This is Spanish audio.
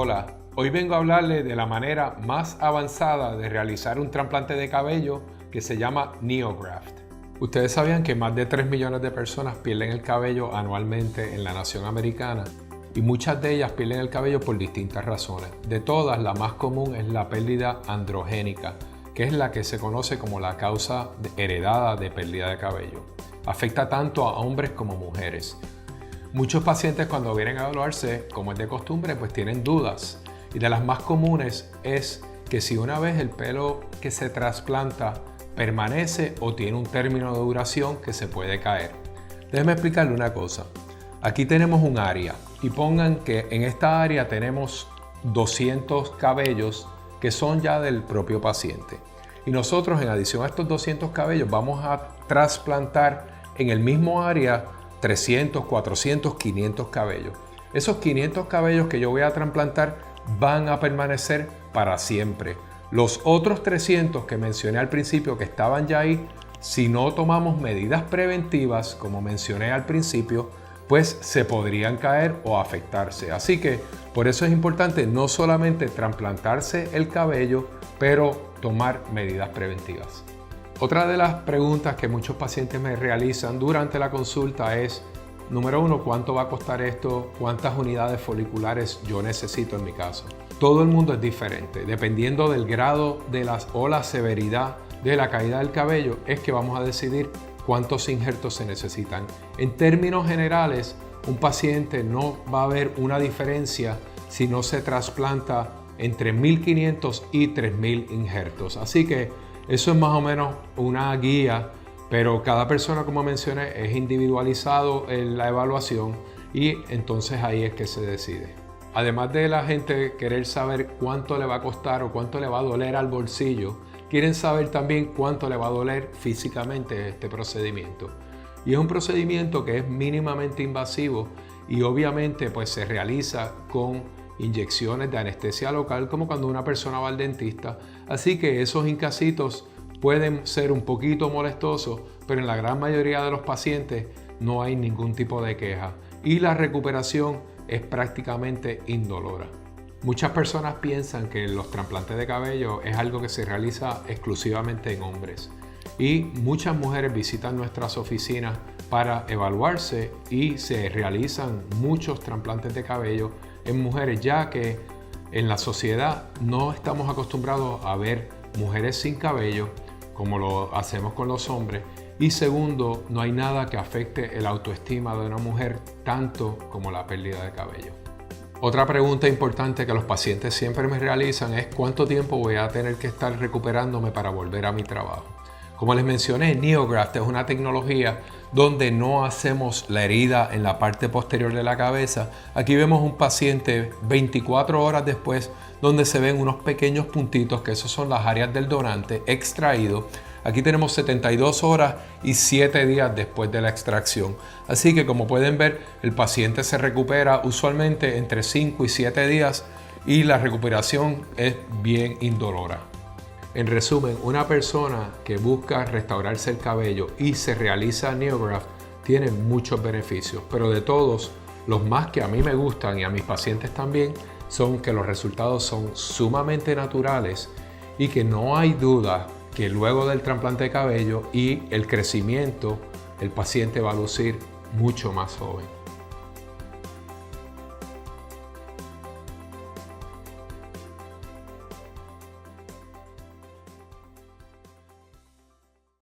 Hola, hoy vengo a hablarle de la manera más avanzada de realizar un trasplante de cabello que se llama NeoGraft. Ustedes sabían que más de 3 millones de personas pierden el cabello anualmente en la nación americana y muchas de ellas pierden el cabello por distintas razones. De todas, la más común es la pérdida androgénica, que es la que se conoce como la causa heredada de pérdida de cabello. Afecta tanto a hombres como mujeres. Muchos pacientes cuando vienen a evaluarse, como es de costumbre, pues tienen dudas. Y de las más comunes es que si una vez el pelo que se trasplanta permanece o tiene un término de duración que se puede caer. Déjenme explicarle una cosa. Aquí tenemos un área y pongan que en esta área tenemos 200 cabellos que son ya del propio paciente. Y nosotros en adición a estos 200 cabellos vamos a trasplantar en el mismo área 300, 400, 500 cabellos. Esos 500 cabellos que yo voy a trasplantar van a permanecer para siempre. Los otros 300 que mencioné al principio que estaban ya ahí, si no tomamos medidas preventivas, como mencioné al principio, pues se podrían caer o afectarse. Así que por eso es importante no solamente trasplantarse el cabello, pero tomar medidas preventivas. Otra de las preguntas que muchos pacientes me realizan durante la consulta es, número 1, ¿cuánto va a costar esto? ¿Cuántas unidades foliculares yo necesito en mi caso? Todo el mundo es diferente. Dependiendo del grado o la severidad de la caída del cabello, es que vamos a decidir cuántos injertos se necesitan. En términos generales, un paciente no va a ver una diferencia si no se trasplanta entre 1.500 y 3.000 injertos. Así que eso es más o menos una guía, pero cada persona, como mencioné, es individualizado en la evaluación y entonces ahí es que se decide. Además de la gente querer saber cuánto le va a costar o cuánto le va a doler al bolsillo, quieren saber también cuánto le va a doler físicamente este procedimiento. Y es un procedimiento que es mínimamente invasivo y obviamente pues se realiza con inyecciones de anestesia local, como cuando una persona va al dentista. Así que esos incasitos pueden ser un poquito molestosos, pero en la gran mayoría de los pacientes no hay ningún tipo de queja y la recuperación es prácticamente indolora. Muchas personas piensan que los trasplantes de cabello es algo que se realiza exclusivamente en hombres y muchas mujeres visitan nuestras oficinas para evaluarse y se realizan muchos trasplantes de cabello en mujeres, ya que en la sociedad no estamos acostumbrados a ver mujeres sin cabello como lo hacemos con los hombres, y segundo, no hay nada que afecte el autoestima de una mujer tanto como la pérdida de cabello. Otra pregunta importante que los pacientes siempre me realizan es ¿cuánto tiempo voy a tener que estar recuperándome para volver a mi trabajo? Como les mencioné, NeoGraft es una tecnología donde no hacemos la herida en la parte posterior de la cabeza. Aquí vemos un paciente 24 horas después donde se ven unos pequeños puntitos que esos son las áreas del donante extraído. Aquí tenemos 72 horas y 7 días después de la extracción. Así que como pueden ver, el paciente se recupera usualmente entre 5 y 7 días y la recuperación es bien indolora. En resumen, una persona que busca restaurarse el cabello y se realiza NeoGraft tiene muchos beneficios, pero de todos, los más que a mí me gustan y a mis pacientes también, son que los resultados son sumamente naturales y que no hay duda que luego del trasplante de cabello y el crecimiento, el paciente va a lucir mucho más joven.